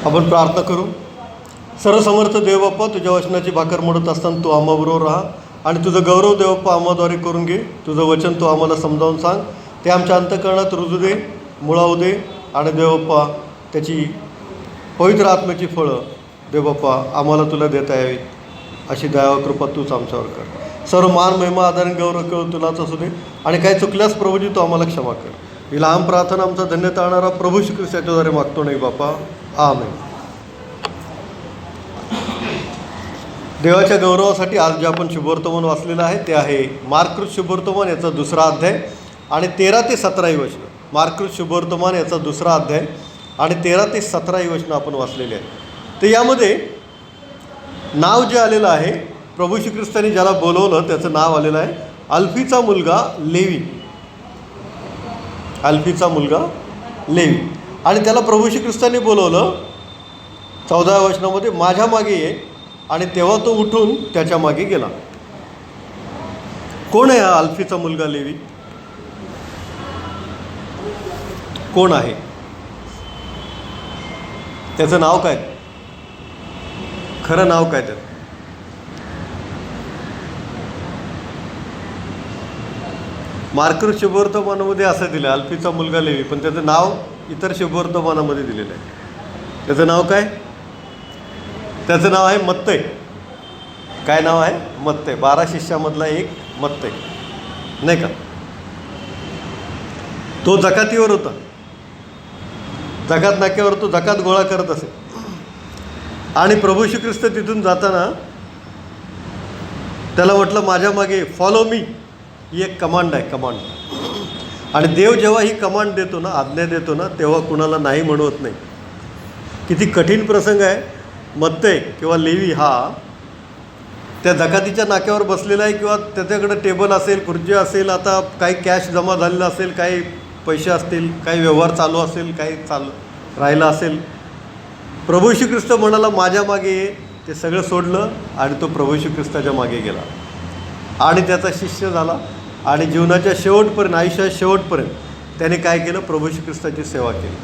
आपण प्रार्थना करू. सर्वसमर्थ देवबाप्पा, तुझ्या वचनाची भाकर मोडत असताना तू आम्हाबरोबर राहा आणि तुझं गौरव देवबाप्पा आम्हाद्वारे करून घे. तुझं वचन तू आम्हाला समजावून सांग, ते आमच्या अंतःकरणात रुजू दे, मुळावू दे आणि देवबाप्पा त्याची पवित्र आत्म्याची फळं देवबाप्पा आम्हाला तुला देता यावीत, अशी दया व कृपा तूच आमच्यावर कर. सर्व मान महिमा आदर गौरव केवळ तुलाच असू दे आणि काही चुकल्यास प्रभूजी तू आम्हाला क्षमा कर. ही लहान प्रार्थना आमचा धन्य ताळणारा प्रभू श्री ख्रिस्ताच्याद्वारे मागतो नाही बापा, आमेन. देवाच्या गौरवासाठी आज जे आपण शुभवर्तमान वाचलेलं आहे ते आहे मार्कृत शुभवर्तमान याचा दुसरा अध्याय आणि 13 ते 17 वचनं. मार्कृत शुभवर्तमान याचा दुसरा अध्याय आणि 13 ते 17 वचनं आपण वाचलेले आहेत. तर यामध्ये नाव जे आलेलं आहे, प्रभू श्री ख्रिस्तांनी ज्याला बोलवलं त्याचं नाव आलेलं आहे अल्फीचा मुलगा लेवी. अल्फीचा मुलगा लेवी. आणि त्याला प्रभू श्री ख्रिस्तांनी बोलवलं 14व्या वचनामध्ये, माझ्या मागे ये, आणि तेव्हा तो उठून त्याच्या मागे गेला. कोण आहे हा अल्फीचा मुलगा लेवी? कोण आहे? त्याचं नाव काय? खरं नाव काय त्याचं? मार्कृत शुभवर्तमानामध्ये असं दिलं अल्फीचा मुलगा लेवी, पण त्याचं नाव इतर शुभवर्तमानामध्ये दिलेलं आहे. त्याचं नाव काय? त्याचं नाव आहे मत्तय. काय नाव आहे? मत्तय. 12 शिष्यामधला एक मत्तय, नाही का? तो जकातीवर होता. जकात नाक्यावर तो जकात गोळा करत असे आणि प्रभू श्री ख्रिस्त तिथून जाताना त्याला म्हटलं माझ्या मागे फॉलो मी. ही एक कमांड आहे, कमांड. आणि देव जेव्हा ही कमांड देतो ना, आज्ञा देतो ना, तेव्हा कुणाला नाही म्हणवत नाही. किती कठीण प्रसंग आहे. मत्तय किंवा लेवी हा त्या जकातीच्या नाक्यावर बसलेला आहे, किंवा त्याच्याकडे टेबल असेल, खुर्ची असेल, आता काही कॅश जमा झालेलं असेल, काही पैसे असतील, काही व्यवहार चालू असेल, काही राहिलं असेल. प्रभू श्री ख्रिस्त म्हणाला माझ्या मागे ये. ते सगळं सोडलं आणि तो प्रभू श्री ख्रिस्ताच्या मागे गेला आणि त्याचा शिष्य झाला. आणि जीवनाच्या शेवटपर्यंत, आयुष्याच्या शेवटपर्यंत त्याने काय केलं? प्रभू श्री ख्रिस्ताची सेवा केली.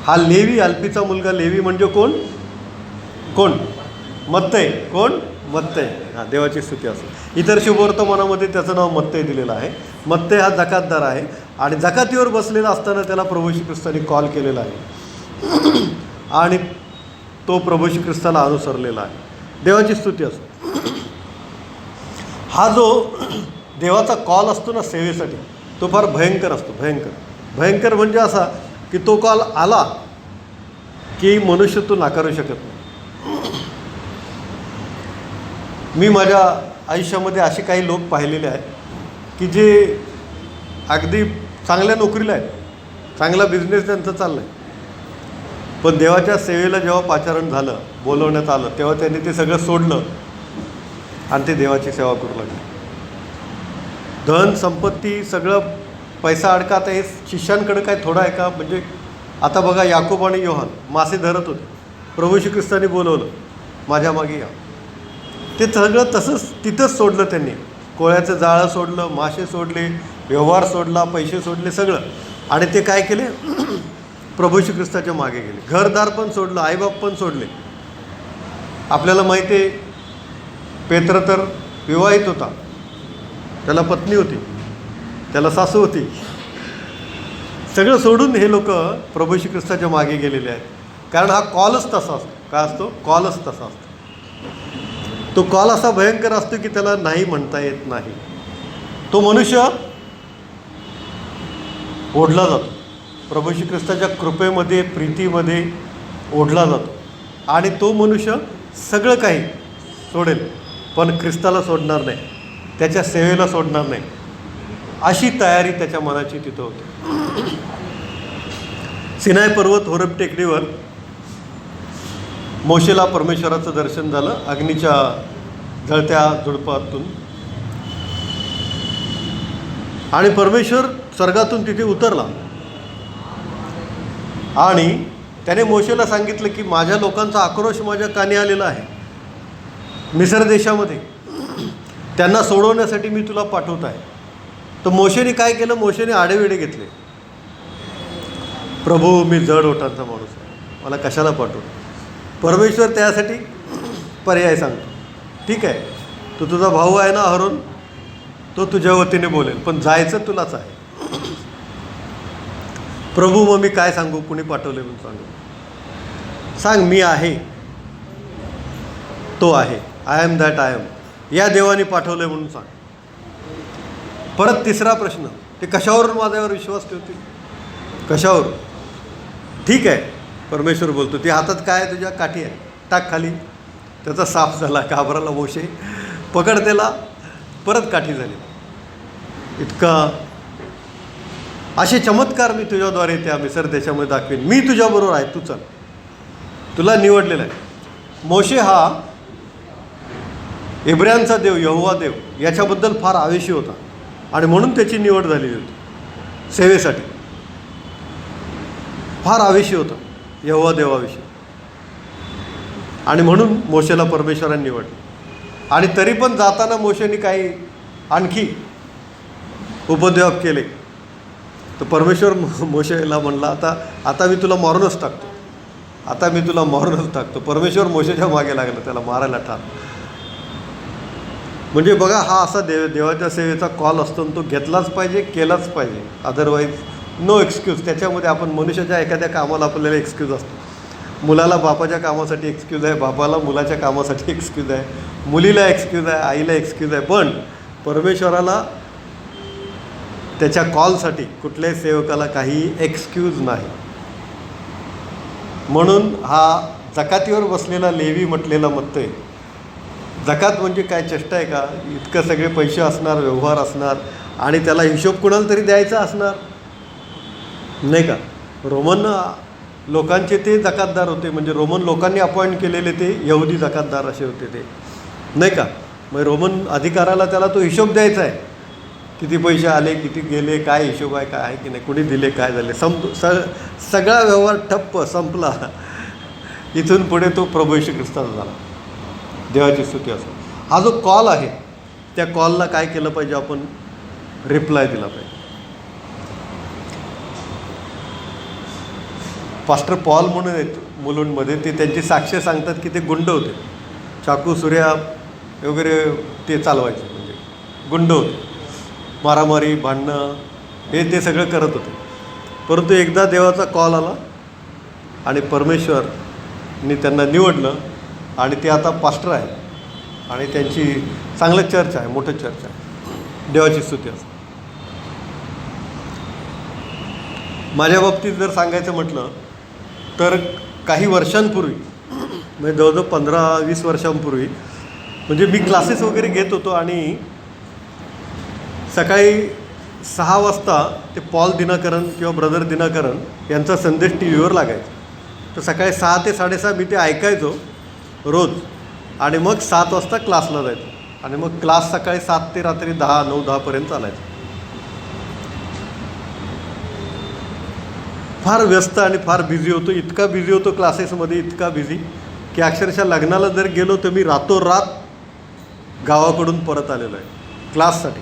हा लेवी, अल्फीचा मुलगा लेवी म्हणजे कोण? कोण? मत्तय. कोण? मत्तय. हां, देवाची स्तुती असो. इतर शुभवर्तमानामध्ये त्याचं नाव मत्तय दिलेलं आहे. मत्तय हा जकातदार आहे आणि जकातीवर बसलेला असताना त्याला प्रभू श्री ख्रिस्ताने कॉल केलेला आहे आणि तो प्रभू श्री ख्रिस्ताला अनुसरलेला आहे. देवाची स्तुती असो. हा जो देवाचा कॉल असतो ना सेवेसाठी, तो फार भयंकर असतो. भयंकर. भयंकर म्हणजे असा की तो कॉल आला की मनुष्य तो नाकारू शकत नाही. मी माझ्या आयुष्यामध्ये असे काही लोक पाहिलेले आहेत की जे अगदी चांगल्या नोकरीला आहेत, चांगला बिझनेस त्यांचा चालला आहे, पण देवाच्या सेवेला जेव्हा पाचारण झालं, बोलवण्यात आलं, तेव्हा त्यांनी ते सगळं सोडलं आणि ते देवाची सेवा करू लागले. धन संपत्ती सगळं, पैसा अडका. आता हे शिष्यांकडे काय थोडं आहे का? म्हणजे आता बघा, याकूब आणि योहान मासे धरत होते. प्रभू श्री ख्रिस्ताने बोलवलं माझ्या मागे या. ते सगळं तसंच तिथंच सोडलं त्यांनी. कोळ्याचं जाळं सोडलं, मासे सोडले, व्यवहार सोडला, पैसे सोडले, सगळं. आणि ते काय केले? प्रभू श्री ख्रिस्ताच्या मागे गेले. घरदार पण सोडलं, आईबाप पण सोडले. आपल्याला माहिती आहे, पेत्र तर विवाहित होता, त्याला पत्नी होती, त्याला सासू होती. सगळं सोडून हे लोक प्रभू श्री ख्रिस्ताच्या मागे गेलेले आहेत. कारण हा कॉलच तसा असतो. काय असतो? कॉलच तसा असतो. तो कॉल असा भयंकर असतो की त्याला नाही म्हणता येत नाही. तो मनुष्य ओढला जातो. प्रभू श्री ख्रिस्ताच्या कृपेमध्ये, प्रीतीमध्ये ओढला जातो आणि तो मनुष्य सगळं काही सोडेल, पण ख्रिस्ताला सोडणार नाही, त्याच्या सेवेला सोडणार नाही, अशी तयारी त्याच्या मनाची तिथं होती. सिनाय पर्वत, होरेब टेकडीवर मोशेला परमेश्वराचं दर्शन झालं अग्नीच्या जळत्या झुडपातून. आणि परमेश्वर स्वर्गातून तिथे उतरला आणि त्याने मोशेला सांगितलं की माझ्या लोकांचा आक्रोश माझ्या कानी आलेला आहे मिस्र देशामध्ये, त्यांना सोडवण्यासाठी मी तुला पाठवत आहे. तर मोशेने काय केलं? मोशेने आडेवेडे घेतले. प्रभू, मी जड ओठांचा माणूस आहे, मला कशाला पाठवू? परमेश्वर त्यासाठी पर्याय सांगतो. ठीक आहे, तो तुझा भाऊ आहे ना अहरोन, तो तुझ्या वतीने बोलेल, पण जायचं तुलाच आहे. प्रभू मग मी काय सांगू, कुणी पाठवले म्हणून सांगू? सांग मी आहे, तो आहे. I am that I am. या देवाने पाठवले म्हणून सांग. परत तिसरा प्रश्न, ते कशावरून माझ्यावर विश्वास ठेवतील? कशावर? ठीक आहे, परमेश्वर बोलतो, ती हातात काय आहे तुझ्या? काठी आहे, टाक खाली. त्याचा साफ झाला, घाबराला मोशे, पकड त्याला, परत काठी झाली. इतका असे चमत्कार मी तुझ्याद्वारे त्या मिसर देशामध्ये दाखवेन. मी तुझ्याबरोबर आहे, तू चल, तुला निवडलेला आहे. मोशे हा इब्रायांचा देव, यहोवा देव याच्याबद्दल फार आवेशी होता आणि म्हणून त्याची निवड झालेली होती सेवेसाठी. फार आवेशी होता यहोवा देवाविषयी आणि म्हणून मोशेला परमेश्वराने निवडलं. आणि तरी पण जाताना मोशेने काही आणखी उपद्व्याप केले. तर परमेश्वर मोशेला म्हणला, आता मी तुला मारूनच टाकतो, आता मी तुला मारूनच टाकतो. परमेश्वर मोशेच्या मागे लागला, त्याला मारायला ठार. म्हणजे बघा, हा असा देवाच्या सेवेचा कॉल असतो आणि तो घेतलाच पाहिजे, केलाच पाहिजे. Otherwise no excuse. त्याच्यामध्ये आपण मनुष्याच्या एखाद्या कामाला आपल्याला एक्सक्यूज असतो. मुलाला बापाच्या कामासाठी एक्सक्यूज आहे, बापाला मुलाच्या कामासाठी एक्सक्यूज आहे, मुलीला एक्सक्यूज आहे, आईला एक्सक्यूज आहे. पण परमेश्वराला त्याच्या कॉलसाठी कुठल्याही सेवकाला काही एक्सक्यूज नाही. म्हणून हा जकातीवर बसलेला लेवी म्हटलेला म्हणतोय, जकात म्हणजे काय चेष्टा आहे का? इतकं सगळे पैसे असणार, व्यवहार असणार आणि त्याला हिशोब कुणाला तरी द्यायचा असणार, नाही का? रोमन लोकांचे ते जकातदार होते, म्हणजे रोमन लोकांनी अपॉइंट केलेले ते यहुदी जकातदार असे होते ते, नाही का? मग रोमन अधिकाराला त्याला तो हिशोब द्यायचा आहे, किती पैसे आले, किती गेले, काय हिशोब आहे, काय आहे की नाही, कुणी दिले, काय झाले, सगळा व्यवहार ठप्प संपला. इथून पुढे तो प्रभू येशू ख्रिस्ताचा झाला. देवाची स्तुती असो. हा जो कॉल आहे त्या कॉलला काय केलं पाहिजे? आपण रिप्लाय दिला पाहिजे. पास्टर पॉल म्हणून आहेत मुलुंडमध्ये, ते त्यांची साक्ष सांगतात की ते गुंड होते, चाकू सुऱ्या वगैरे ते चालवायचे, म्हणजे गुंड होते, मारामारी भांडणं ते सगळं करत होते. परंतु एकदा देवाचा कॉल आला आणि परमेश्वरनी त्यांना निवडलं आणि ते आता पास्टर आहे आणि त्यांची चांगलं चर्च आहे, मोठं चर्च आहे. देवाची स्तुती असते. माझ्या बाबतीत जर सांगायचं म्हटलं तर काही वर्षांपूर्वी, म्हणजे जवळजवळ 15-20 वर्षांपूर्वी, म्हणजे मी क्लासेस वगैरे घेत होतो आणि सकाळी 6 वाजता ते पॉल दिनकरन किंवा ब्रदर दिनकरन यांचा संदेश टी व्हीवर लागायचा. तर सकाळी 6 ते 6:30 मी ते ऐकायचो रोज आणि मग 7 वाजता क्लासला जायचो आणि मग क्लास सकाळी 7 ते रात्री 9-10पर्यंत चालायचं. फार व्यस्त आणि फार बिझी होतो. इतका बिझी होतो क्लासेसमध्ये, इतका बिझी की अक्षरशः लग्नाला जर गेलो तर मी रातोरात गावाकडून परत आलेलो आहे क्लाससाठी.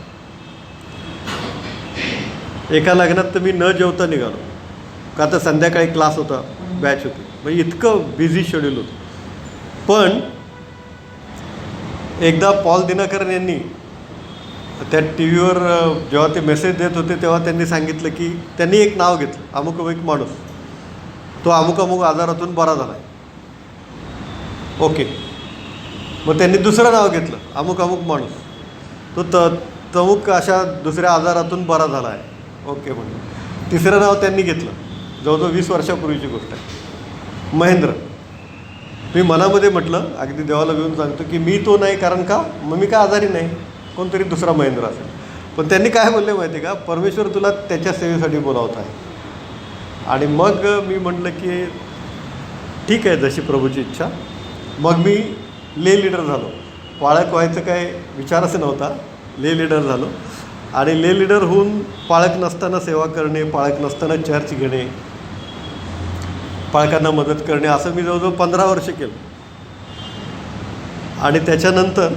एका लग्नात तर मी न जेवता निघालो, का तर संध्याकाळी क्लास होता, बॅच होती, म्हणजे इतकं बिझी शेड्यूल होतं. पण एकदा पॉल दिनकरन यांनी त्या टी व्हीवर जेव्हा ते मेसेज देत होते तेव्हा त्यांनी सांगितलं की त्यांनी एक नाव घेतलं, अमुक एक माणूस, तो अमुक आजारातून बरा झाला आहे. ओके. मग त्यांनी दुसरं नाव घेतलं, अमुक माणूस, तो तमुक अशा दुसऱ्या आजारातून बरा झाला आहे. ओके म्हणून तिसरं नाव त्यांनी घेतलं, जवळजवळ 20 वर्षापूर्वीची गोष्ट आहे, महेंद्र. मी मनामध्ये म्हटलं, अगदी देवाला घेऊन सांगतो की मी तो नाही, कारण का मग मी काय आजारी नाही, कोणतरी दुसरा महेंद्र असेल. पण त्यांनी काय बोलले माहिती आहे का, परमेश्वर तुला त्याच्या सेवेसाठी बोलावत आहे. आणि मग मी म्हटलं की ठीक आहे, जशी प्रभूची इच्छा. मग मी ले लीडर झालो. पाळक व्हायचं काय विचारच नव्हता, ले लीडर झालो. आणि ले लीडर होऊन पाळक नसताना सेवा करणे, पाळक नसताना चर्च घेणे, पाळकांना मदत करणे, असं मी जवळजवळ 15 वर्ष केलं. आणि त्याच्यानंतर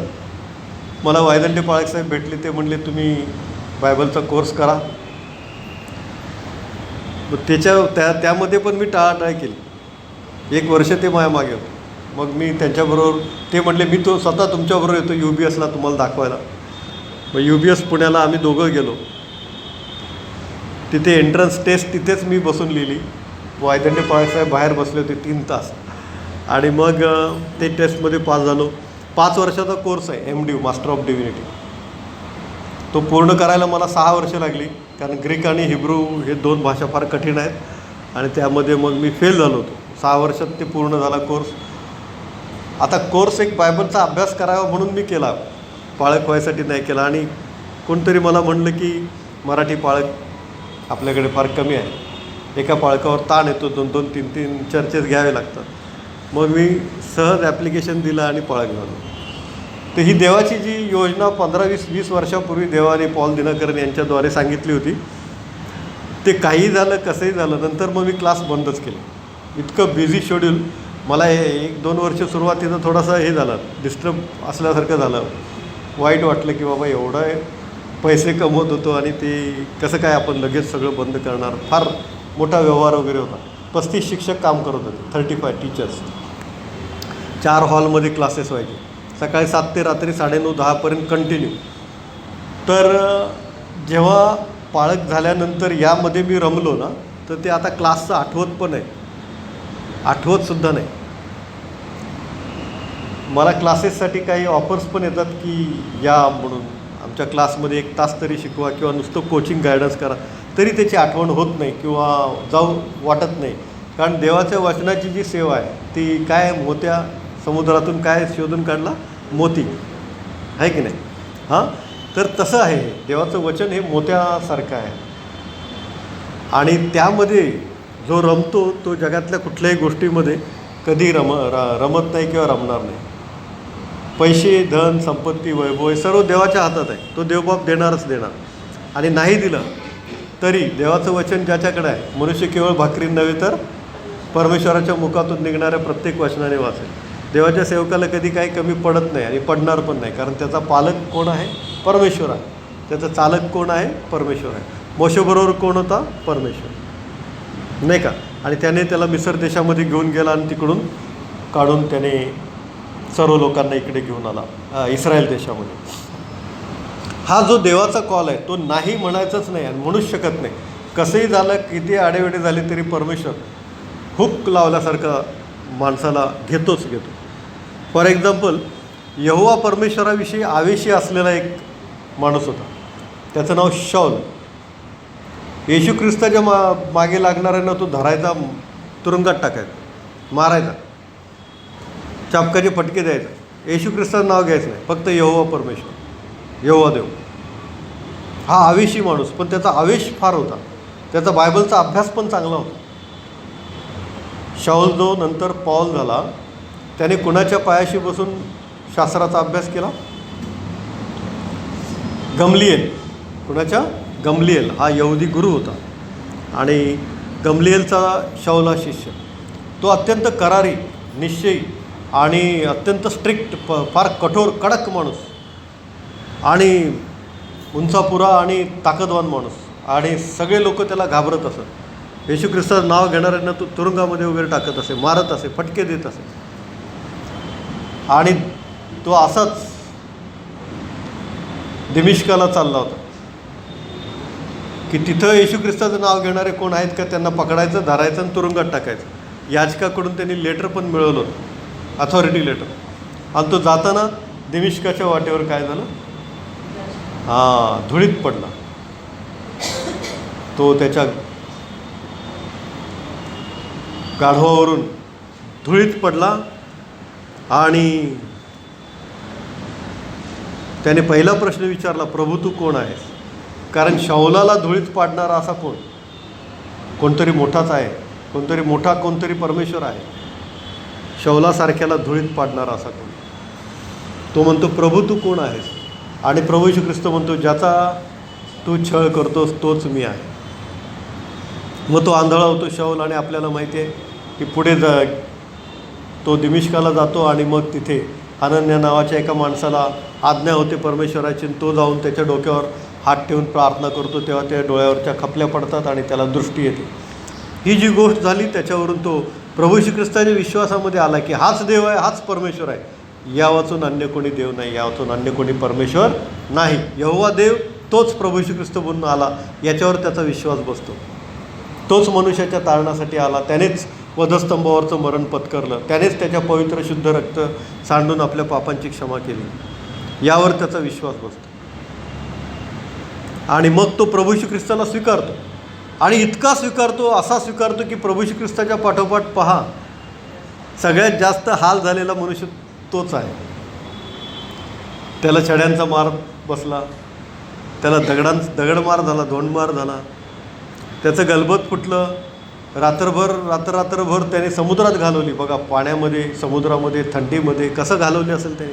मला वायदंडे पाळक साहेब भेटले. ते म्हणले तुम्ही बायबलचा कोर्स करा. मग त्यामध्ये पण मी टाळाटाळ केली. 1 वर्ष ते माझ्या मागे होते. मग मी त्यांच्याबरोबर, ते म्हणले मी तो स्वतः तुमच्याबरोबर येतो UBSला तुम्हाला दाखवायला. मग UBS पुण्याला आम्ही दोघं गेलो. तिथे एंट्रन्स टेस्ट तिथेच मी बसून लिहिली. वायदंडे पवारसाहेब बाहेर बसले होते 3 तास. आणि मग ते टेस्टमध्ये पास झालो. 5 वर्षाचा कोर्स आहे MDiv, मास्टर ऑफ डिव्हिनिटी. तो पूर्ण करायला मला 6 वर्ष लागली, कारण ग्रीक आणि हिब्रू हे 2 भाषा फार कठीण आहेत आणि त्यामध्ये मग मी फेल झालो होतो. 6 वर्षात ते पूर्ण झाला कोर्स. आता कोर्स एक बायबलचा अभ्यास करावा म्हणून मी केला, पाळक व्हायसाठी नाही केला. आणि कोणतरी मला म्हणलं की मराठी पाळक आपल्याकडे फार कमी आहे, एका पाळकावर ताण येतो, 2-2, 3-3 चर्चेस घ्यावे लागतात. मग मी सहज ॲप्लिकेशन दिलं आणि पाळक झालो. तर ही देवाची जी योजना 15-20 वर्षापूर्वी देवाने पॉल दिनकरन यांच्याद्वारे सांगितली होती, ते काही झालं कसंही झालं, नंतर मग मी क्लास बंदच केले. इतकं बिझी शेड्यूल. मला 1-2 वर्ष सुरुवातीला थोडासा हे झालं, डिस्टर्ब असल्यासारखं झालं. वाईट वाटलं की बाबा एवढं पैसे कमवत होतो आणि ते कसं काय आपण लगेच सगळं बंद करणार. फार मोठा व्यवहार वगैरे होता. 35 शिक्षक काम करत होते, 35 टीचर्स. 4 हॉलमध्ये क्लासेस व्हायचे, सकाळी 7 ते रात्री 9:30-10पर्यंत कंटिन्यू. तर जेव्हा पाळक झाल्यानंतर यामध्ये मी रमलो ना, तर ते आता क्लासचं आठवत पण आहे, आठवतसुद्धा नाही. मला क्लासेससाठी काही ऑफर्स पण येतात की या म्हणून आमच्या क्लासमध्ये 1 तास तरी शिकवा किंवा नुसतं कोचिंग गायडन्स करा, तरी त्याची आठवण होत नाही किंवा जाऊ वाटत नाही. कारण देवाच्या वचनाची जी सेवा आहे ती काय, मोत्या समुद्रातून काय शोधून काढला, मोती आहे की नाही. हां, तर तसं आहे हे देवाचं वचन, हे मोत्यासारखं आहे. आणि त्यामध्ये जो रमतो तो जगातल्या कुठल्याही गोष्टीमध्ये कधी रमत नाही किंवा रमणार नाही. पैसे, धन, संपत्ती, वैभव हे सर्व देवाच्या हातात आहे. तो देवबाप देणारच देणार. आणि नाही दिलं तरी देवाचं वचन ज्याच्याकडे आहे, मनुष्य केवळ भाकरी नव्हे तर परमेश्वराच्या मुखातून निघणाऱ्या प्रत्येक वचनाने वाचेल. देवाच्या सेवकाला कधी काही कमी पडत नाही आणि पडणार पण नाही, कारण त्याचा पालक कोण आहे, परमेश्वर आहे. त्याचा चालक कोण आहे, परमेश्वर आहे. मोशेबरोबर कोण होता, परमेश्वर, नाही का. आणि त्याने त्याला मिसर देशामध्ये घेऊन गेला आणि तिकडून काढून त्याने सर्व लोकांना इकडे घेऊन आला, इस्रायल देशामध्ये. हा जो देवाचा कॉल आहे तो नाही म्हणायचंच नाही आणि म्हणूच शकत नाही. कसंही झालं, किती आडेवेडे झाले तरी परमेश्वर हुक लावल्यासारखं माणसाला घेतो. फॉर एक्झाम्पल, यहोवा परमेश्वराविषयी आवेशी असलेला एक माणूस होता, त्याचं नाव शाऊल. येशू ख्रिस्ताच्या मागे लागणाऱ्यांना तो धरायचा, तुरुंगात टाकायचा, मारायचा, चापकाचे फटके द्यायचा. येशू ख्रिस्ताचं नाव घ्यायचं नाही, फक्त यहोवा परमेश्वर, यहोवा देव. हा आवेशी माणूस, पण त्याचा आवेश फार होता. त्याचा बायबलचा अभ्यास पण चांगला होता. शाऊल जो नंतर पॉल झाला, त्याने कुणाच्या पायाशी बसून शास्त्राचा अभ्यास केला, गमलिएल. कुणाच्या, गमलिएल हा यहुदी गुरु होता. आणि गमलिएलचा शाऊल हा शिष्य. तो अत्यंत करारी, निश्चयी आणि अत्यंत स्ट्रिक्ट, फार कठोर कडक माणूस आणि उंचापुरा आणि ताकदवान माणूस. आणि सगळे लोक त्याला घाबरत असत. येशू ख्रिस्ताचं नाव घेणाऱ्यांना तो तुरुंगामध्ये वगैरे टाकत असे, मारत असे, फटके देत असे. आणि तो असाच दिमिश्काला चालला होता की तिथं येशू ख्रिस्ताचं नाव घेणारे कोण आहेत का त्यांना पकडायचं, धरायचं आणि तुरुंगात टाकायचं. याजकाकडून त्यांनी लेटर पण मिळवलं होतं, अथॉरिटी लेटर. आणि तो जाताना दिमिश्काच्या वाटेवर काय झालं, धुळीत पडला. तो त्याच्या गाढवावरून धुळीत पडला. आणि त्याने पहिला प्रश्न विचारला, प्रभू तू कोण आहेस? कारण शाऊलाला धुळीत पाडणारा असा कोण, कोणतरी मोठाच आहे, कोणतरी परमेश्वर आहे. शाऊलासारख्याला धुळीत पाडणारा असा कोण? तो म्हणतो, प्रभू तू कोण आहेस? आणि प्रभू येशू ख्रिस्त म्हणतो, ज्याचा तू छळ करतोस तोच मी आहे. मग तो आंधळा होतो शाऊल. आणि आपल्याला माहिती आहे की पुढे तो दिमिश्काला जातो आणि मग तिथे अनन्या नावाच्या एका माणसाला आज्ञा होते परमेश्वराची. तो जाऊन त्याच्या डोक्यावर हात ठेवून प्रार्थना करतो, तेव्हा त्या डोळ्यावरच्या खपल्या पडतात आणि त्याला दृष्टी येते. ही जी गोष्ट झाली त्याच्यावरून तो प्रभू श्री ख्रिस्ताच्या विश्वासामध्ये आला की हाच देव आहे, हाच परमेश्वर आहे, या वाचून अन्य कोणी देव नाही, या वाचून अन्य कोणी परमेश्वर नाही, यहोवा देव तोच प्रभू श्री ख्रिस्त बनून आला, याच्यावर त्याचा विश्वास बसतो. तोच मनुष्याच्या तारणासाठी आला, त्यानेच वधस्तंभावरचं मरण पत्करलं, त्यानेच त्याच्या पवित्र शुद्ध रक्त सांडून आपल्या पापांची क्षमा केली, यावर त्याचा विश्वास बसतो. आणि मग तो प्रभू श्री ख्रिस्ताला स्वीकारतो. आणि इतका स्वीकारतो, असा स्वीकारतो की प्रभू श्री ख्रिस्ताच्या पाठोपाठ पहा, सगळ्यात जास्त हाल झालेला मनुष्य तोच आहे. त्याला छड्यांचा मार बसला, त्याला दगडमार झाला, धोंडमार झाला, त्याचं गलबत फुटलं, रात्रभर त्याने समुद्रात घालवली. बघा, पाण्यामध्ये, समुद्रामध्ये, थंडीमध्ये कसं घालवली असेल त्याने.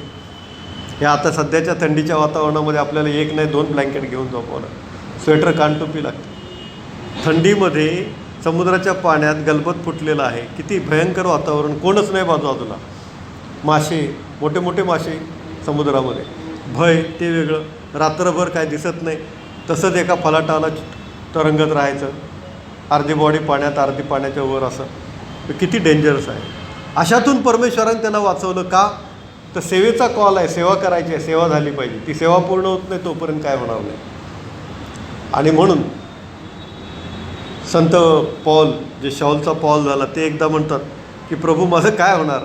हे आता सध्याच्या थंडीच्या वातावरणामध्ये आपल्याला एक नाही 2 ब्लँकेट घेऊन झोपावं लागतं, स्वेटर कानटोपी लागते. थंडीमध्ये समुद्राच्या पाण्यात गलबत फुटलेलं आहे, किती भयंकर वातावरण, कोणच नाही बाजूला, मासे, मोठे मोठे मासे समुद्रामध्ये, भय ते वेगळं, रात्रभर काय दिसत नाही. तसंच एका फलाटाला तरंगत राहायचं, अर्धी बॉडी पाण्यात, अर्धी पाण्याच्या वर, असं किती डेंजरस आहे. अशातून परमेश्वराने त्याला वाचवलं. का तर सेवेचा कॉल आहे, सेवा करायची आहे, सेवा झाली पाहिजे. ती सेवा पूर्ण होत नाही तोपर्यंत काय होणार नाही. आणि म्हणून संत पॉल, जे शाऊलचा पॉल झाला, ते एकदा म्हणतात की प्रभू माझं काय होणार.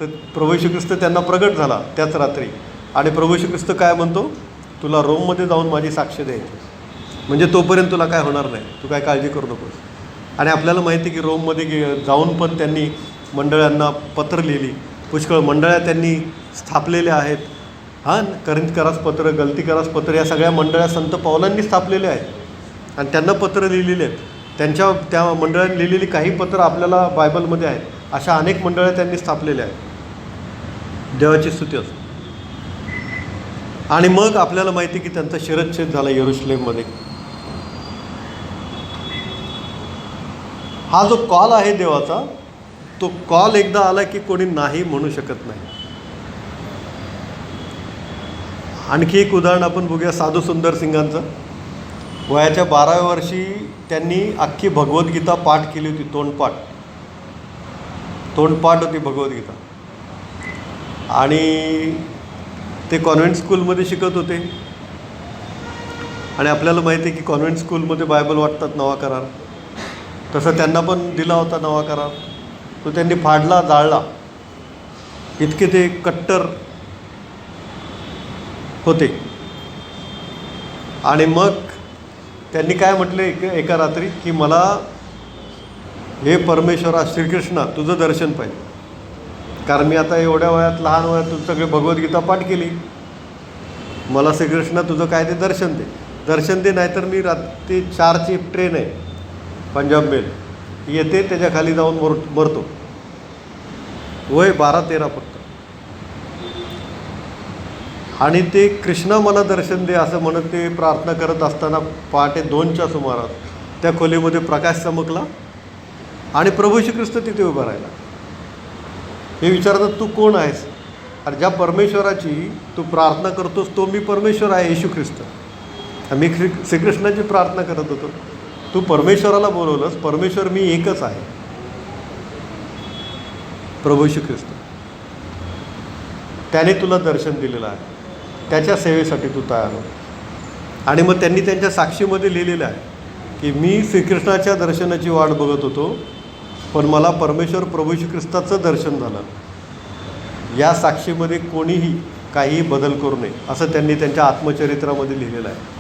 तर प्रभू श्री ख्रिस्त त्यांना प्रगट झाला त्याच रात्री. आणि प्रभू श्री ख्रिस्त काय म्हणतो, तुला रोममध्ये जाऊन माझी साक्ष द्यायची, म्हणजे तोपर्यंत तुला काय होणार नाही, तू काय काळजी करू नकोस. आणि आपल्याला माहिती आहे की रोममध्ये जाऊन पण त्यांनी मंडळांना पत्र लिहिली, पुष्कळ मंडळ्या त्यांनी स्थापलेल्या आहेत. करिंथकरास पत्र, गलतीकरास पत्र, या सगळ्या मंडळ्या संत पौलांनी स्थापलेल्या आहेत आणि त्यांना पत्र लिहिलेले आहेत. त्या मंडळांनी लिहिलेली काही पत्र आपल्याला बायबलमध्ये आहेत. अशा अनेक मंडळ्या त्यांनी स्थापलेल्या आहेत. देवाची स्तुती असो. आणि मग आपल्याला माहिती की त्यांचा शिरच्छेद झाला यरूशलेममध्ये. हा जो कॉल आहे देवाचा, तो कॉल एकदा आला की कोणी नाही म्हणू शकत नाही. आणखी एक उदाहरण आपण बघूया साधू सुंदर सिंगांचं. वयाच्या 12व्या वर्षी त्यांनी अख्खी भगवद्गीता पाठ केली होती, तोंडपाठ होती भगवद्गीता. आणि ते कॉन्व्हेंट स्कूलमध्ये शिकत होते. आणि आपल्याला माहिती आहे की कॉन्व्हेंट स्कूलमध्ये बायबल वाटतात, नवा करार, तसं त्यांना पण दिला होता नवा करार. तो त्यांनी फाडला, जाळला. इतके ते कट्टर होते. आणि मग त्यांनी काय म्हटले एका रात्री की मला हे परमेश्वरा श्रीकृष्णा तुझं दर्शन पाहिजे, कारण मी आता एवढ्या वयात, लहान वयात तुझं सगळे भगवद्गीता पाठ केली, मला श्रीकृष्णा तुझं काय ते दर्शन दे, नाहीतर मी रात्री 4ची ट्रेन आहे पंजाब मेल, येते त्याच्या खाली जाऊन मरतो. वय 12-13 फक्त. आणि ते कृष्णा मला दर्शन दे असं म्हणत ते प्रार्थना करत असताना पहाटे 2च्या सुमारास त्या खोलीमध्ये प्रकाश चमकला आणि प्रभू श्री ख्रिस्त तिथे उभा राहिला. हे विचारतात, तू कोण आहेस? अरे ज्या परमेश्वराची तू प्रार्थना करतोस तो मी परमेश्वर आहे, येशू ख्रिस्त. मी श्रीकृष्णाची प्रार्थना करत होतो, तू परमेश्वराला बोलवलंस, परमेश्वर मी एकच आहे, प्रभू श्री ख्रिस्त. त्याने तुला दर्शन दिलेलं आहे, त्याच्या सेवेसाठी तू तयार हो. आणि मग त्यांनी त्यांच्या साक्षीमध्ये लिहिलेलं आहे की मी श्रीकृष्णाच्या दर्शनाची वाट बघत होतो, पण मला परमेश्वर प्रभू श्री ख्रिस्ताचं दर्शन झालं. या साक्षीमध्ये कोणीही काहीही बदल करू नये, असं त्यांनी त्यांच्या आत्मचरित्रामध्ये लिहिलेलं आहे.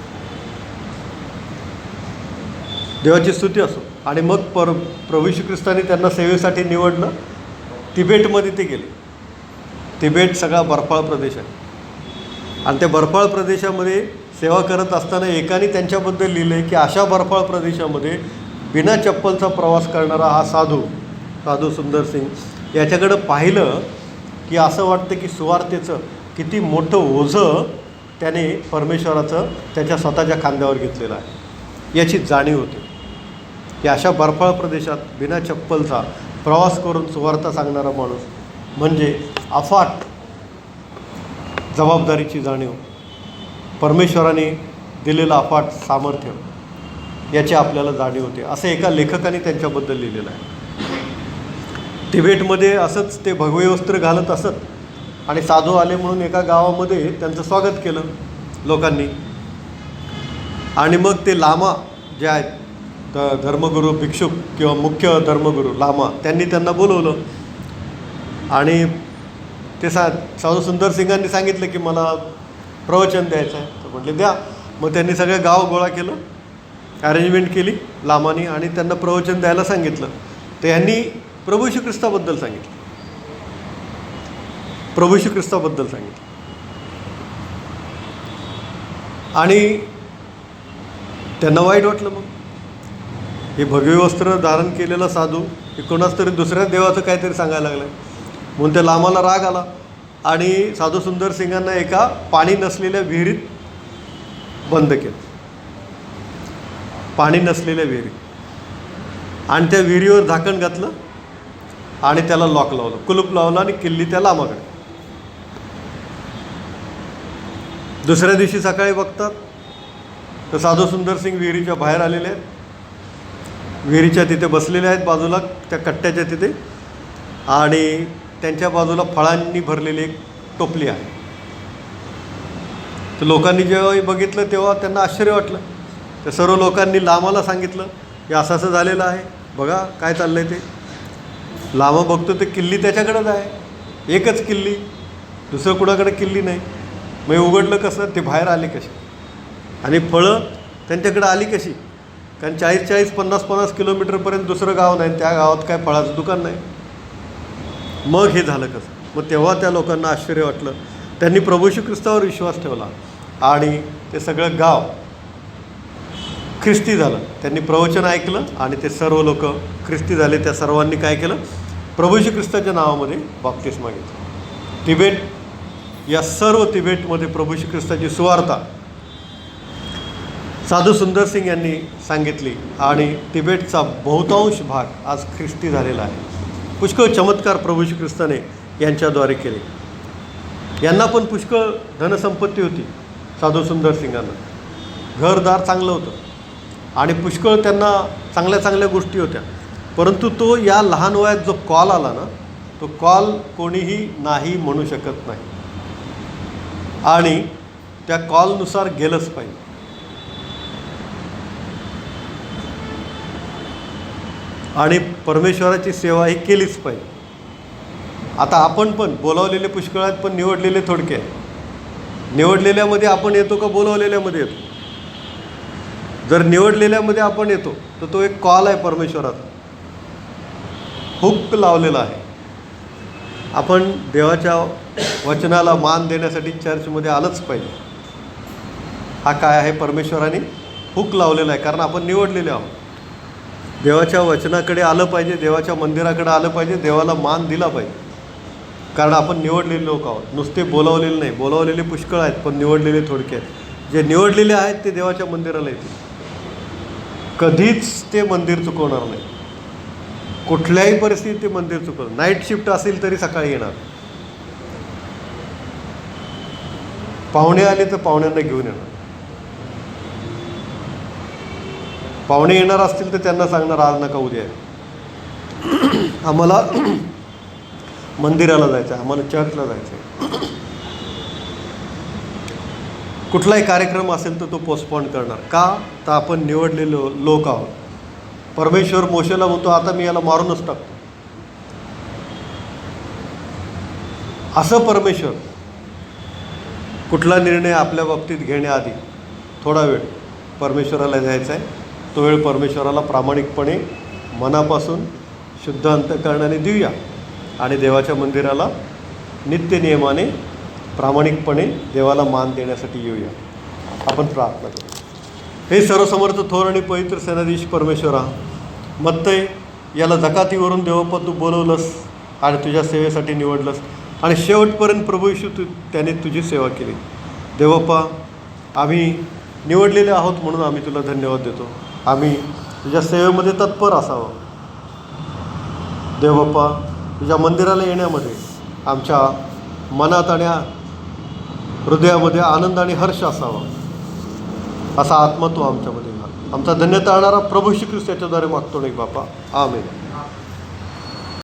देवाची स्तुती असो. आणि मग प्रभू श्री ख्रिस्ताने त्यांना सेवेसाठी निवडलं. तिबेटमध्ये ते गेले. तिबेट सगळा बर्फाळ प्रदेश आहे आणि त्या बर्फाळ प्रदेशामध्ये सेवा करत असताना एकाने त्यांच्याबद्दल लिहिलं आहे की अशा बर्फाळ प्रदेशामध्ये बिना चप्पलचा प्रवास करणारा हा साधू सुंदर सिंग याच्याकडं पाहिलं की असं वाटतं की सुवार्तेचं किती मोठं ओझं त्याने परमेश्वराचं त्याच्या स्वतःच्या खांद्यावर घेतलेलं आहे, याची जाणीव होते. की अशा बर्फाळ प्रदेशात बिना चप्पलचा प्रवास करून सुवार्ता सांगणारा माणूस म्हणजे अफाट जबाबदारीची जाणीव, परमेश्वराने दिलेलं अफाट सामर्थ्य, याची आपल्याला जाणीव होते. असं एका लेखकाने त्यांच्याबद्दल लिहिलेलं आहे. तिबेटमध्ये असंच ते भगवे वस्त्र घालत असत आणि साधू आले म्हणून एका गावामध्ये त्यांचं स्वागत केलं लोकांनी. आणि मग ते लामा जे आहेत तर धर्मगुरू भिक्षुक किंवा मुख्य धर्मगुरू लामा त्यांनी त्यांना बोलवलं आणि ते साधू सुंदर सिंगांनी सांगितलं की मला प्रवचन द्यायचं आहे. तर म्हटले द्या. मग त्यांनी सगळं गाव गोळा केलं, अरेंजमेंट केली लामानी आणि त्यांना प्रवचन द्यायला सांगितलं. तर यांनी प्रभू येशू ख्रिस्ताबद्दल सांगितलं, प्रभू येशू ख्रिस्ताबद्दल सांगितलं. आणि त्यांना वाईट वाटलं. मग हे भगवे वस्त्र धारण केलेला साधू हे कोणाच तरी दुसऱ्या देवाचं काहीतरी सांगायला लागलं म्हणून त्या लामाला राग आला आणि साधू सुंदर सिंगांना एका पाणी नसलेल्या विहिरीत बंद केलं, पाणी नसलेल्या विहिरीत. आणि त्या विहिरीवर झाकण घातलं आणि त्याला लॉक लावलं, कुलूप लावलं आणि किल्ली त्या लामाकडे. दुसऱ्या दिवशी सकाळी बघतात तर साधू सुंदर सिंग विहिरीच्या बाहेर आलेले आहेत, विहिरीच्या तिथे बसलेले आहेत बाजूला त्या कट्ट्याच्या तिथे. आणि त्यांच्या बाजूला फळांनी भरलेली एक टोपली आहे. तर लोकांनी जेव्हा बघितलं तेव्हा त्यांना आश्चर्य वाटलं. तर सर्व लोकांनी लामाला सांगितलं की असं असं झालेलं आहे, बघा काय चाललं आहे ते. लामा बघतो ते किल्ली त्याच्याकडेच आहे, एकच किल्ली, दुसरं कुणाकडे किल्ली नाही. मग उघडलं कसं, ते बाहेर आले कसे आणि फळं त्यांच्याकडे आली कशी, कारण 40-40, 50-50 किलोमीटरपर्यंत दुसरं गाव नाही, त्या गावात काय फळाचं दुकान नाही. मग हे झालं कसं. मग तेव्हा त्या लोकांना आश्चर्य वाटलं. त्यांनी प्रभू येशू ख्रिस्तावर विश्वास ठेवला आणि ते सगळं गाव ख्रिस्ती झालं. त्यांनी प्रवचन ऐकलं आणि ते सर्व लोक ख्रिस्ती झाले. त्या सर्वांनी काय केलं, प्रभू येशू ख्रिस्ताच्या नावामध्ये बाप्तिस्मा घेतला. तिबेट, या सर्व तिबेटमध्ये प्रभू येशू ख्रिस्ताची सुवार्ता साधू सुंदर सिंग यांनी सांगितली आणि तिबेटचा बहुतांश भाग आज ख्रिस्ती झालेला आहे. पुष्कळ चमत्कार प्रभू येशू ख्रिस्ताने यांच्याद्वारे केले. यांना पण पुष्कळ धनसंपत्ती होती साधू सुंदर सिंगांना, घरदार चांगलं होतं आणि पुष्कळ त्यांना चांगल्या चांगल्या गोष्टी होत्या. परंतु तो या लहान वयात जो कॉल आला ना, तो कॉल कोणीही नाही म्हणू शकत नाही आणि त्या कॉलनुसार गेलंच पाहिजे. आणि परमेश्वराची सेवा ही केलीच पाहिजे. आता आपण पण बोलावलेले पुष्कळ आहेत, पण निवडलेले थोडके आहेत. निवडलेल्यामध्ये आपण येतो का बोलावलेल्यामध्ये येतो? जर निवडलेल्यामध्ये आपण येतो तर तो एक कॉल आहे परमेश्वराचा, हुक लावलेला आहे. आपण देवाच्या वचनाला मान देण्यासाठी चर्चमध्ये आलंच पाहिजे. हा काय आहे, परमेश्वराने हुक लावलेला आहे, कारण आपण निवडलेले आहोत. देवाच्या वचनाकडे आलं पाहिजे, देवाच्या मंदिराकडे आलं पाहिजे, देवाला मान दिला पाहिजे, कारण आपण निवडलेले लोक आहोत. नुसते बोलावलेले नाही, बोलावलेले पुष्कळ आहेत पण निवडलेले थोडके आहेत. जे निवडलेले आहेत ते देवाच्या मंदिराला येतील, कधीच ते मंदिर चुकवणार नाही. कुठल्याही परिस्थितीत ते मंदिर चुकवणार. नाईट शिफ्ट असेल तरी सकाळी येणार. पाहुणे आले तर पाहुण्यांना घेऊन येणार. पाहुणे येणार असतील तर त्यांना सांगणार आज नका उद्या आम्हाला मंदिराला जायचं आहे, आम्हाला चर्चला जायचं आहे. कुठलाही कार्यक्रम असेल तर तो पोस्टपोन करणार. का? तर आपण निवडलेले लोक आहोत. परमेश्वर मोशेला म्हणतो आता मी याला मारूनच टाकतो. असं परमेश्वर कुठला निर्णय आपल्या बाबतीत घेण्याआधी थोडा वेळ परमेश्वराला द्यायचा आहे. तो वेळ परमेश्वराला प्रामाणिकपणे मनापासून शुद्ध अंतःकरणाने देऊया आणि देवाच्या मंदिराला नित्य नियमाने प्रामाणिकपणे देवाला मान देण्यासाठी येऊया. आपण प्रार्थना करू. हे सर्वसमर्थ थोर आणि पवित्र सेनाधीश परमेश्वरा, मत्तय याला जकातीवरून देवप्पा तू बोलवलंस आणि तुझ्या सेवेसाठी निवडलंस आणि शेवटपर्यंत प्रभू येशू त्याने तुझी सेवा केली. देवप्पा, आम्ही निवडलेले आहोत म्हणून आम्ही तुला धन्यवाद देतो. आम्ही तुझ्या सेवेमध्ये तत्पर असावं. देवप्पा, तुझ्या मंदिराला येण्यामध्ये आमच्या मनात आणि हृदयामध्ये आनंद आणि हर्ष असावा, असा आत्मा तू आमच्यामध्ये घाल. आमचा धन्यता आणणारा प्रभू श्री ख्रिस्त याच्याद्वारे मागतो नाही बापा. आमेन.